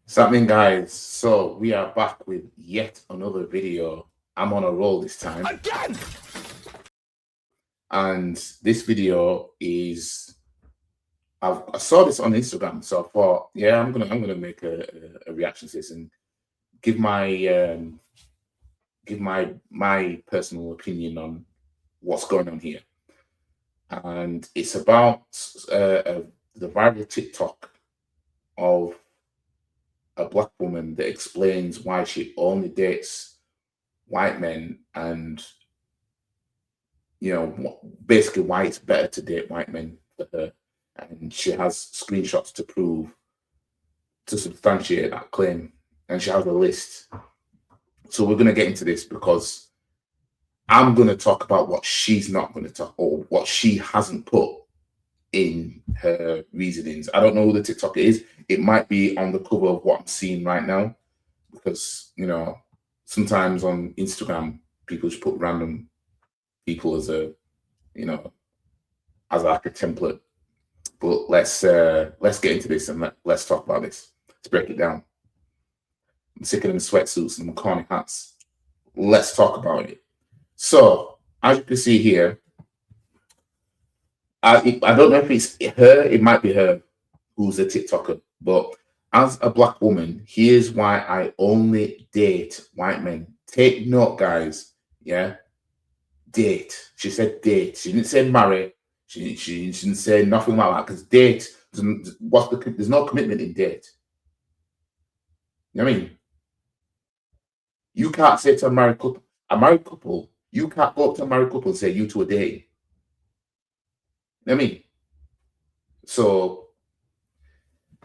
What's happening, guys? So we are back with yet another video. I'm on a roll this time, Again! and this video is I saw this on Instagram, so I thought, yeah, I'm gonna make a reaction to this and give my personal opinion on what's going on here. And it's about the viral TikTok of a black woman that explains why she only dates white men, and basically why it's better to date white men for her. And she has screenshots to substantiate that claim, and she has a list. So we're going to get into this because I'm going to talk about what she's not going to talk, or what she hasn't put in her reasonings. I don't know who the TikTok is. It might be on the cover of what I'm seeing right now, because sometimes on Instagram people just put random people as like a template. But let's get into this and let's talk about this. Let's break it down. I'm sick of them sweatsuits and corny hats. Let's talk about it. So as you can see here, I don't know if it's her. It might be her who's a TikToker. But as a black woman, here's why I only date white men. Take note, guys. Yeah, date. She said date. She didn't say marry. She didn't say nothing like that, because date doesn't. There's no commitment in date. You know what I mean? You can't say to a married couple, you can't go up to a married couple and say you two are dating. You know what I mean? So,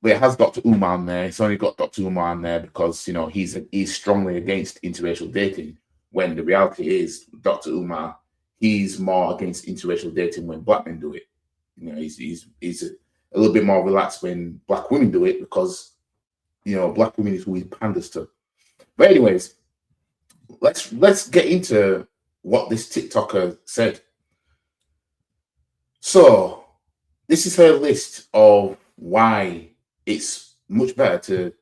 but it has Dr. Umar on there. It's only got Dr. Umar on there because he's strongly against interracial dating. When the reality is, Dr. Umar, he's more against interracial dating when black men do it. He's a little bit more relaxed when black women do it, because black women is who he panders to. But anyways, let's get into what this TikToker said. So this is her list of why it's much better to,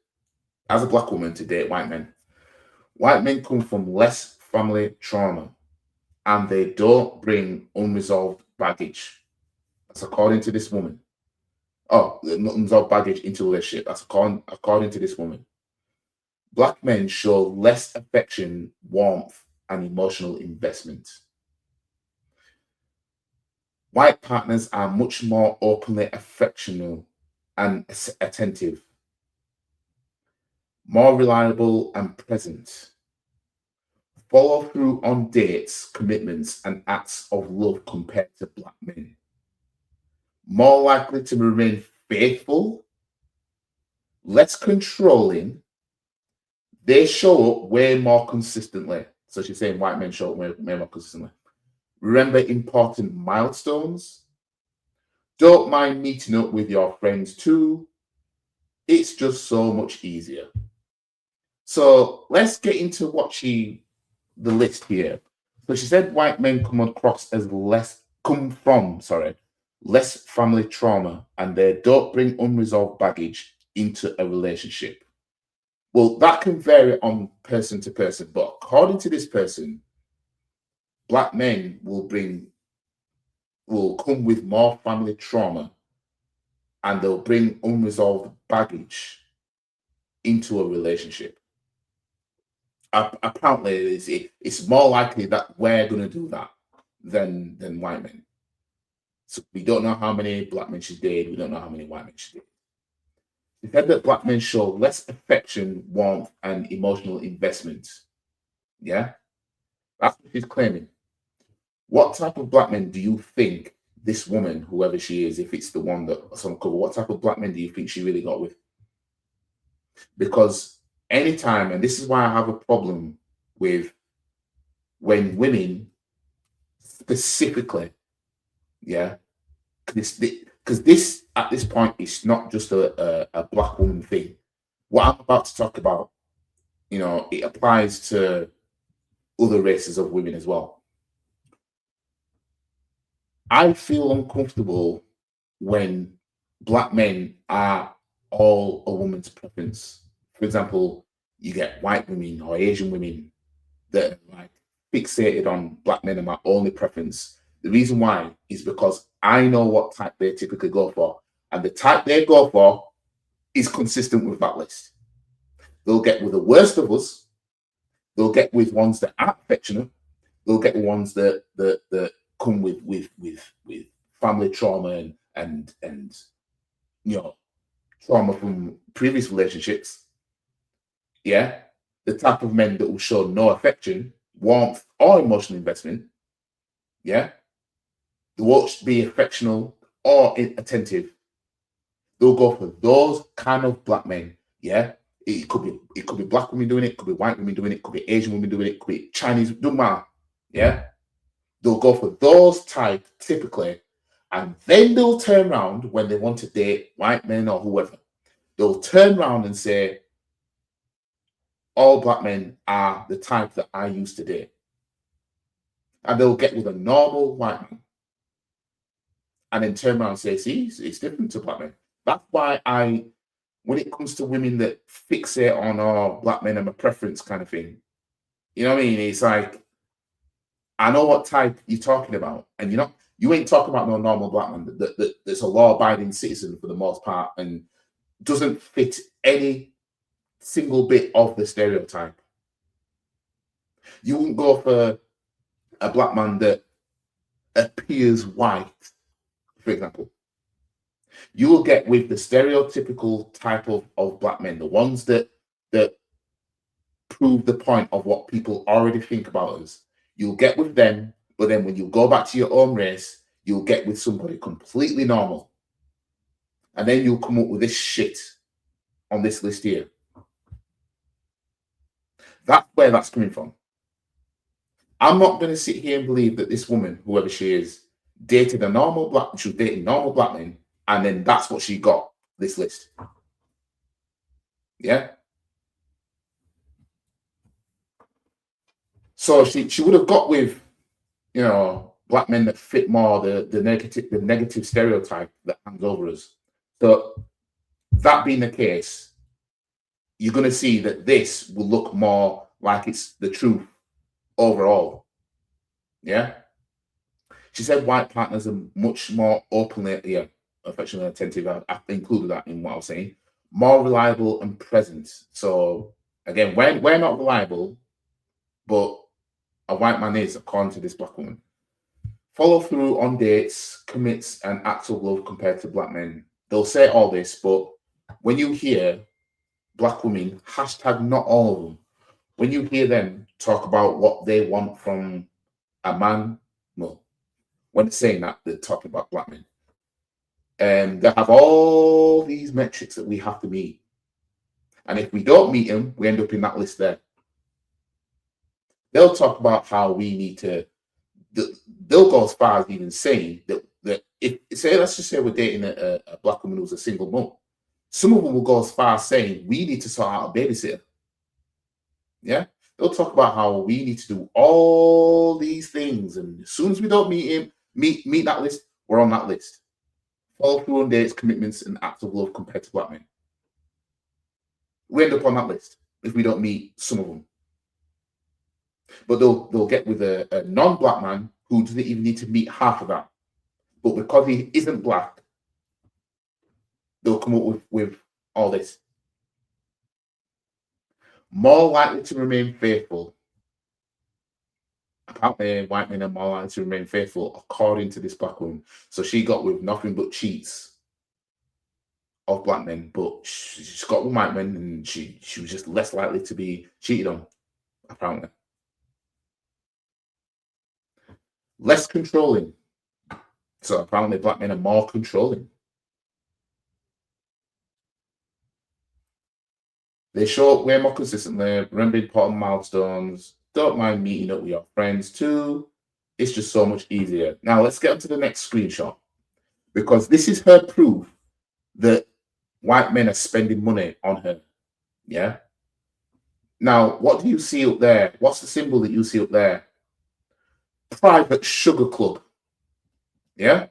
as a black woman, to date white men. White men come from less family trauma, and they don't bring unresolved baggage. That's according to this woman. Oh, unresolved baggage into a relationship. That's according to this woman. Black men show less affection, warmth, and emotional investment. White partners are much more openly affectionate and attentive, more reliable and present, follow through on dates, commitments, and acts of love compared to black men, more likely to remain faithful, less controlling. They show up way more consistently. So she's saying white men show up way more consistently. Remember important milestones. Don't mind meeting up with your friends too. It's just so much easier. So let's get into the list here. So she said white men come from less family trauma, and they don't bring unresolved baggage into a relationship. Well, that can vary on person to person, but according to this person, black men will come with more family trauma, and they'll bring unresolved baggage into a relationship. Apparently, it's more likely that we're going to do that than white men. So we don't know how many black men she's dated. We don't know how many white men she dated. She said that black men show less affection, warmth, and emotional investment. Yeah, that's what she's claiming. What type of black men do you think this woman, whoever she is, if it's the one that's on cover, what type of black men do you think she really got with? Because anytime, and this is why I have a problem with when women specifically, yeah, because this at this point is not just a black woman thing. What I'm about to talk about, it applies to other races of women as well. I feel uncomfortable when black men are all a woman's preference. For example, you get white women or Asian women that are like fixated on black men and my only preference. The reason why is because I know what type they typically go for, and the type they go for is consistent with that list. They'll get with the worst of us. They'll get with ones that aren't affectionate. They'll get the ones that come with family trauma and you know trauma from previous relationships. Yeah, the type of men that will show no affection, warmth, or emotional investment. Yeah, they won't be affectional or attentive. They'll go for those kind of black men. Yeah, it could be black women doing it, it could be white women doing it, it could be Asian women doing it, it could be Chinese. Don't matter. Yeah, they'll go for those type typically, and then they'll turn around when they want to date white men or whoever. They'll turn around and say, all black men are the type that I used to date. And they'll get with a normal white man and then turn around and say, see, it's different to black men. That's why when it comes to women that fixate on black men and a preference kind of thing, you know what I mean? It's like, I know what type you're talking about. And you ain't talking about no normal black man that's a law-abiding citizen for the most part and doesn't fit any single bit of the stereotype. You wouldn't go for a black man that appears white, for example. You will get with the stereotypical type of black men, the ones that prove the point of what people already think about us. You'll get with them, but then when you go back to your own race, you'll get with somebody completely normal. And then you'll come up with this shit on this list here. That's where that's coming from. I'm not going to sit here and believe that this woman, whoever she is, dated a normal black, she was dating normal black men, and then that's what she got, this list. Yeah. So she would have got with, black men that fit more the negative stereotype that hangs over us. So that being the case, you're going to see that this will look more like it's the truth overall. Yeah. She said white partners are much more openly, affectionate and attentive. I included that in what I was saying. More reliable and present. So again, we're not reliable, but a white man is, according to this black woman. Follow through on dates, commits, and acts of love compared to black men. They'll say all this, but when you hear black women, hashtag not all of them, when you hear them talk about what they want from a man, well, when they're saying that, they're talking about black men. And they have all these metrics that we have to meet. And if we don't meet them, we end up in that list there. They'll talk about how we need to, they'll go as far as even saying that if, say, let's just say we're dating a black woman who's a single mom. Some of them will go as far as saying we need to sort out a babysitter. Yeah. They'll talk about how we need to do all these things. And as soon as we don't meet him, meet that list, we're on that list. Follow through on dates, commitments, and acts of love compared to black men. We end up on that list if we don't meet some of them. But they'll get with a non-black man who doesn't even need to meet half of that. But because he isn't black, they'll come up with all this. More likely to remain faithful. Apparently, white men are more likely to remain faithful, according to this black woman. So she got with nothing but cheats of black men, but she's got with white men, and she was just less likely to be cheated on, apparently. Less controlling. So apparently black men are more controlling. They show up way more consistently, remember important milestones, don't mind meeting up with your friends too. It's just so much easier. Now let's get on to the next screenshot, because this is her proof that white men are spending money on her. Yeah. Now, what do you see up there? What's the symbol that you see up there? Private Sugar Club. Yeah.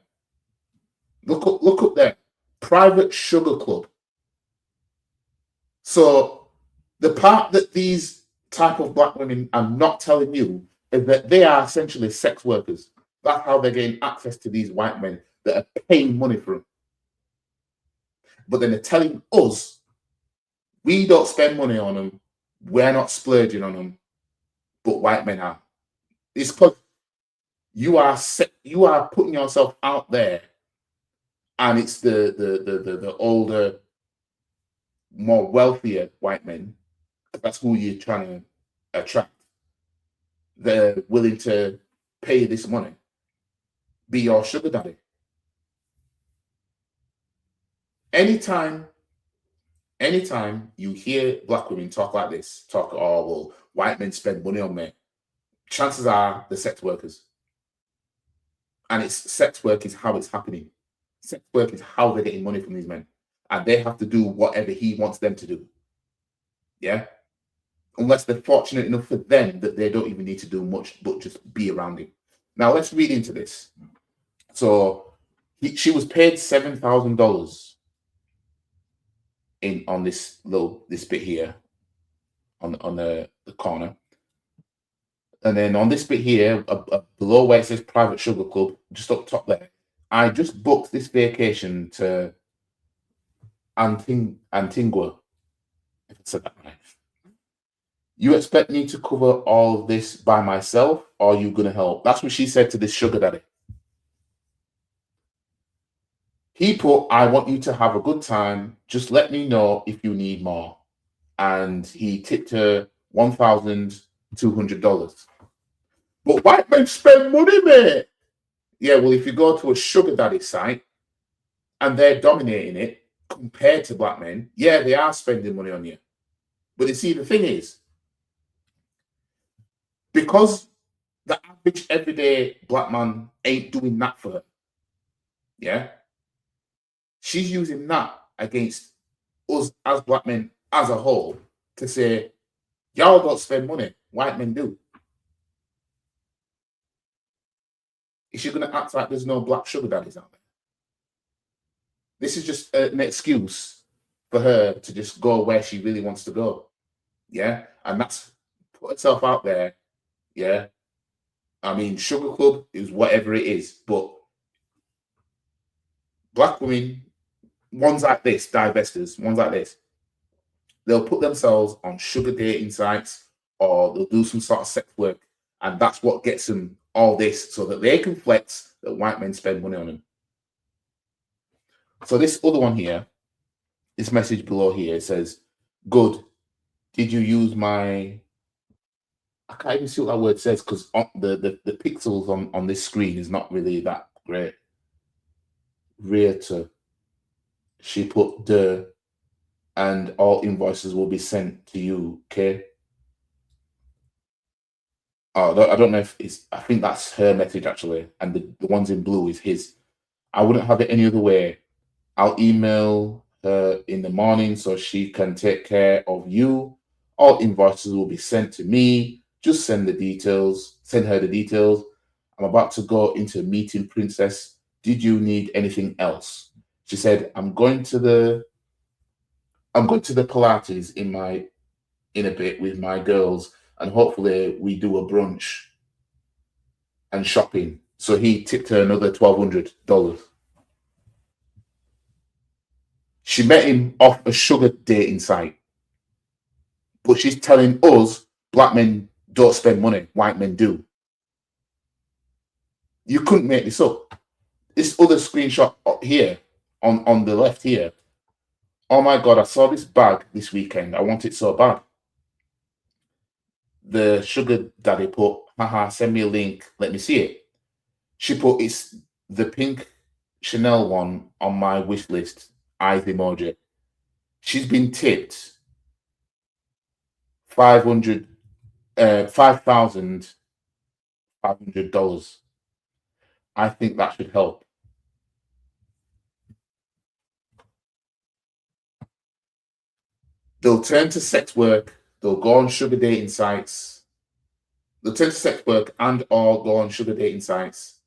Look up there. Private Sugar Club. So The part that these type of black women are not telling you is that they are essentially sex workers. That's how they're getting access to these white men that are paying money for them. But then they're telling us we don't spend money on them, we're not splurging on them, but white men are. It's because you are putting yourself out there, and it's the older, more wealthier white men. That's who you're trying to attract. They're willing to pay this money, be your sugar daddy. Anytime, anytime you hear black women talk like this, talk, oh well, white men spend money on me, chances are the sex workers. And it's sex work is how it's happening. Sex work is how they're getting money from these men. And they have to do whatever he wants them to do. Yeah. Unless they're fortunate enough for them that they don't even need to do much but just be around him. Now let's read into this. So she was paid $7,000 in on this bit here on the corner. And then on this bit here, below where it says private sugar club, just up top there, I just booked this vacation to Antigua. If I said that right. You expect me to cover all this by myself, or are you gonna help? That's what she said to this sugar daddy. He put, I want you to have a good time. Just let me know if you need more. And he tipped her $1,200. But white men spend money, mate. Yeah, well, if you go to a sugar daddy site and they're dominating it compared to black men, yeah, they are spending money on you. But you see, the thing is, because the average everyday black man ain't doing that for her, yeah, she's using that against us as black men as a whole to say, y'all don't spend money, white men do. Is she going to act like there's no black sugar daddies out there? This is just an excuse for her to just go where she really wants to go. Yeah. And that's put herself out there. Yeah. I mean, Sugar Club is whatever it is, but black women, ones like this, divestors, ones like this, they'll put themselves on sugar dating sites or they'll do some sort of sex work. And that's what gets them all this so that they can flex that white men spend money on them. So this other one here, this message below here, it says, good. Did you use my... I can't even see what that word says because the pixels on this screen is not really that great. Realtor. She put the... and all invoices will be sent to you, okay? Oh, I don't know if it's... I think that's her message, actually. And the ones in blue is his. I wouldn't have it any other way. I'll email her in the morning so she can take care of you. All invoices will be sent to me. Just send the details. Send her the details. I'm about to go into a meeting, princess. Did you need anything else? She said, I'm going to the Pilates in a bit with my girls, and hopefully we do a brunch and shopping. So he tipped her another $1,200. She met him off a sugar dating site. But she's telling us black men don't spend money, white men do. You couldn't make this up. This other screenshot here on the left here. Oh my God, I saw this bag this weekend. I want it so bad. The sugar daddy put, haha, send me a link. Let me see it. She put, it's the pink Chanel one on my wish list. Eyes emoji. She's been tipped $5,500. I think that should help. They'll turn to sex work. They'll go on sugar dating sites. They'll turn to sex work and or go on sugar dating sites,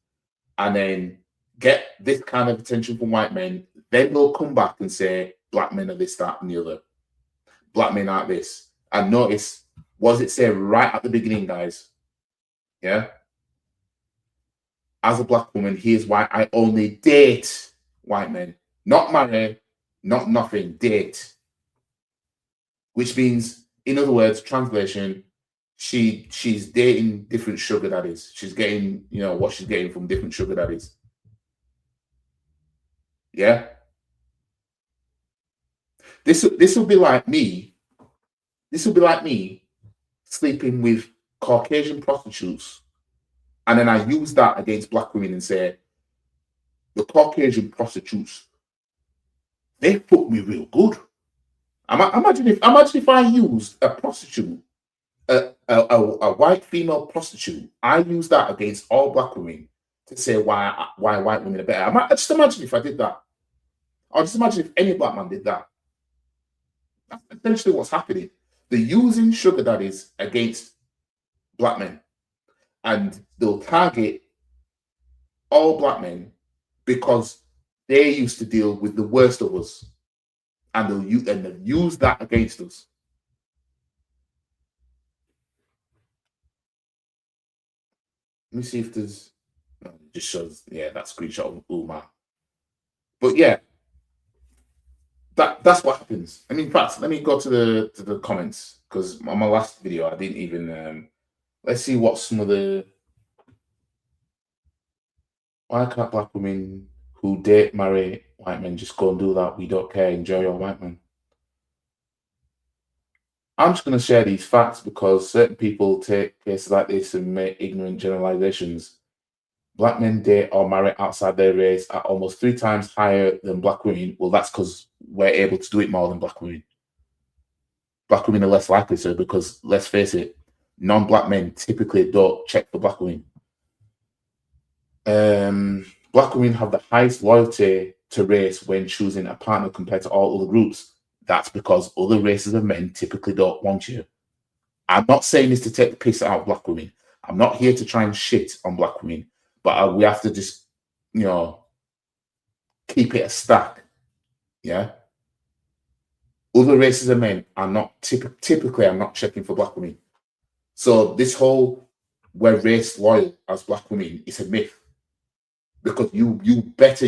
and then get this kind of attention from white men. Then they'll come back and say black men are this, that, and the other. Black men aren't this. And notice, what does it say right at the beginning, guys? Yeah. As a black woman, here's why I only date white men, not marry, not nothing, date. Which means, in other words, translation, she's dating different sugar daddies. She's getting, what she's getting from different sugar daddies. Yeah. This will be like me. This will be like me sleeping with Caucasian prostitutes, and then I use that against black women and say the Caucasian prostitutes, they put me real good. Imagine if I used a prostitute, a white female prostitute, I use that against all black women to say why white women are better. Just imagine if I did that. Or just imagine if any black man did that. That's essentially what's happening. They're using sugar daddies against black men, and they'll target all black men because they used to deal with the worst of us, and they'll use that against us. Let me see if there's. No, it just shows, that screenshot of Umar. But yeah, that's what happens. I mean, in fact, let me go to the comments, because on my last video I didn't even. Let's see what some of the. Why can't black women who date marry white men just go and do that? We don't care. Enjoy your white man. I'm just going to share these facts because certain people take cases like this and make ignorant generalizations. Black men date or marry outside their race at almost 3 times higher than black women. Well, that's because we're able to do it more than black women. Black women are less likely to, because let's face it, non-black men typically don't check for black women. Black women have the highest loyalty to race when choosing a partner compared to all other groups. That's because other races of men typically don't want you. I'm not saying this to take the piss out of black women. I'm not here to try and shit on black women, but we have to just, keep it a stack. Yeah. Other races of men are not typically. I'm not checking for black women. So this whole we're race loyal as black women is a myth, because you better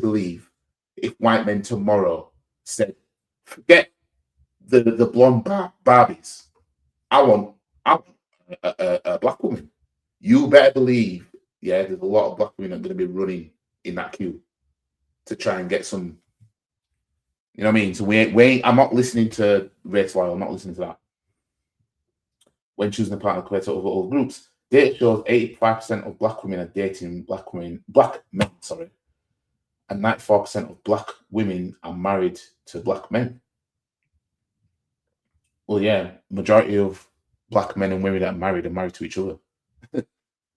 believe if white men tomorrow said, forget the blonde Barbies, I want a black woman. You better believe, there's a lot of black women that are going to be running in that queue to try and get some. You know what I mean? So I'm not listening to race loyal. I'm not listening to that. When choosing a partner compared to other groups, data shows 85% of black women are dating black men, and 94% of black women are married to black men. Well, yeah, majority of black men and women that are married to each other.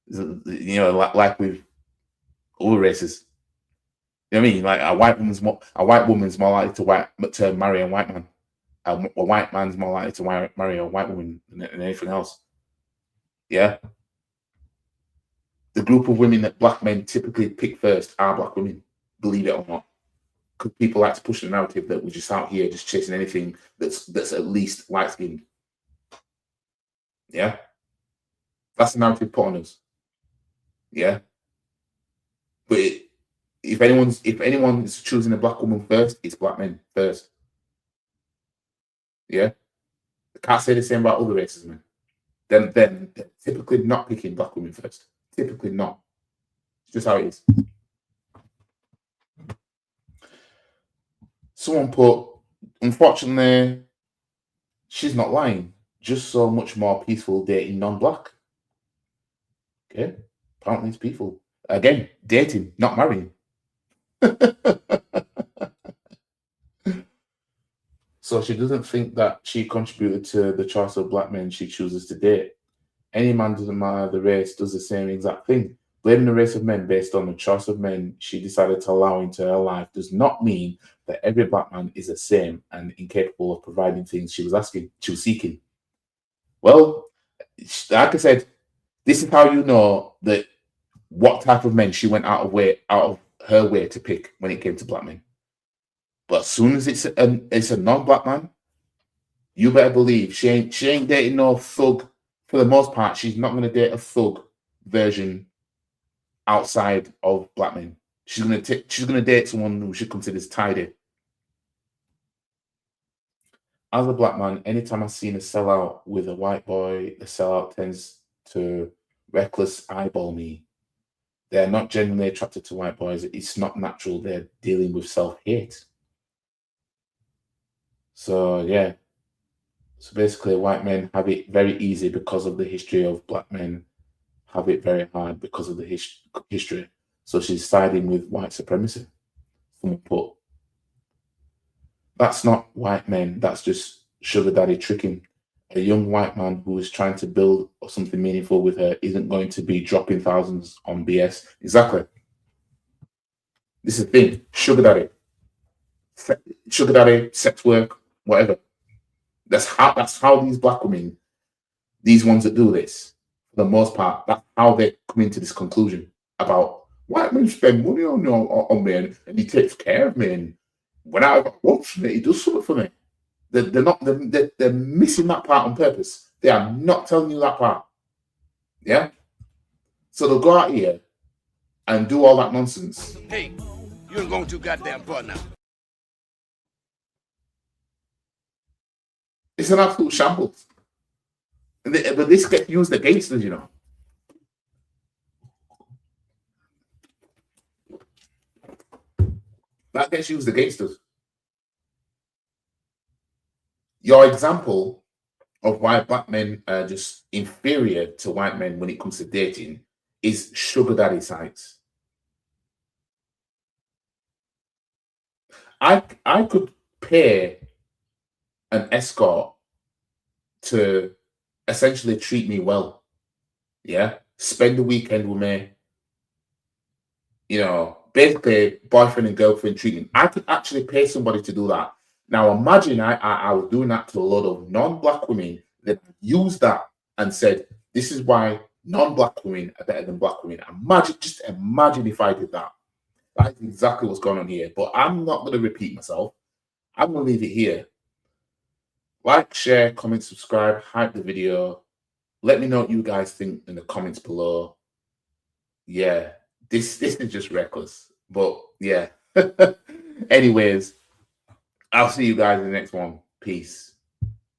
Like with all races. You know what I mean? Like a white woman's more likely to marry a white man. A white man's more likely to marry a white woman than anything else. Yeah. The group of women that black men typically pick first are black women, believe it or not. Because people like to push the narrative that we're just out here just chasing anything that's at least light skinned. Yeah. That's the narrative put on us. Yeah. But if anyone's choosing a black woman first, it's black men first. Yeah. I can't say the same about other races, man. Then they're typically not picking black women first. Typically not. It's just how it is. Someone put, unfortunately, she's not lying. Just so much more peaceful dating non-black. Okay. Apparently it's peaceful. Again, dating, not marrying. So she doesn't think that she contributed to the choice of black men she chooses to date. Any man, doesn't matter the race, does the same exact thing. Blaming the race of men based on the choice of men she decided to allow into her life does not mean that every black man is the same and incapable of providing things she was seeking. Well, like I said, this is how you know that what type of men she went out of her way to pick when it came to black men. But as soon as it's a non-black man, You better believe she ain't dating no thug. For the most part, she's not gonna date a thug version outside of black men. She's gonna date someone who she considers tidy. As a black man, anytime I've seen a sellout with a white boy, the sellout tends to reckless eyeball me. They're not genuinely attracted to white boys. It's not natural. They're dealing with self-hate. So yeah. So basically, white men have it very easy because of the history of black men have it very hard because of the history. So she's siding with white supremacy. Someone put, that's not white men. That's just sugar daddy tricking. A young white man who is trying to build something meaningful with her isn't going to be dropping thousands on BS. Exactly. This is the thing. Sugar daddy, sex work, whatever. That's how these black women, these ones that do this, for the most part, that's how they come into this conclusion about white men spend money on me and he takes care of me. And when I want from it, he does something for me. They're not they're missing that part on purpose. They are not telling you that part. Yeah. So they'll go out here and do all that nonsense. Hey, you ain't going too goddamn far now. It's an absolute shambles. But this gets used against us, you know. That gets used against us. Your example of why black men are just inferior to white men when it comes to dating is sugar daddy sites. I could pay an escort to essentially treat me well. Yeah. Spend the weekend with me. You know, basically boyfriend and girlfriend treatment. I could actually pay somebody to do that. Now imagine I was doing that to a lot of non-black women that used that and said, this is why non-black women are better than black women. Just imagine if I did that. That's exactly what's going on here. But I'm not going to repeat myself. I'm going to leave it here. Like, share, comment, subscribe, hype the video. Let me know what you guys think in the comments below. Yeah, this is just reckless. But yeah. Anyways, I'll see you guys in the next one. Peace.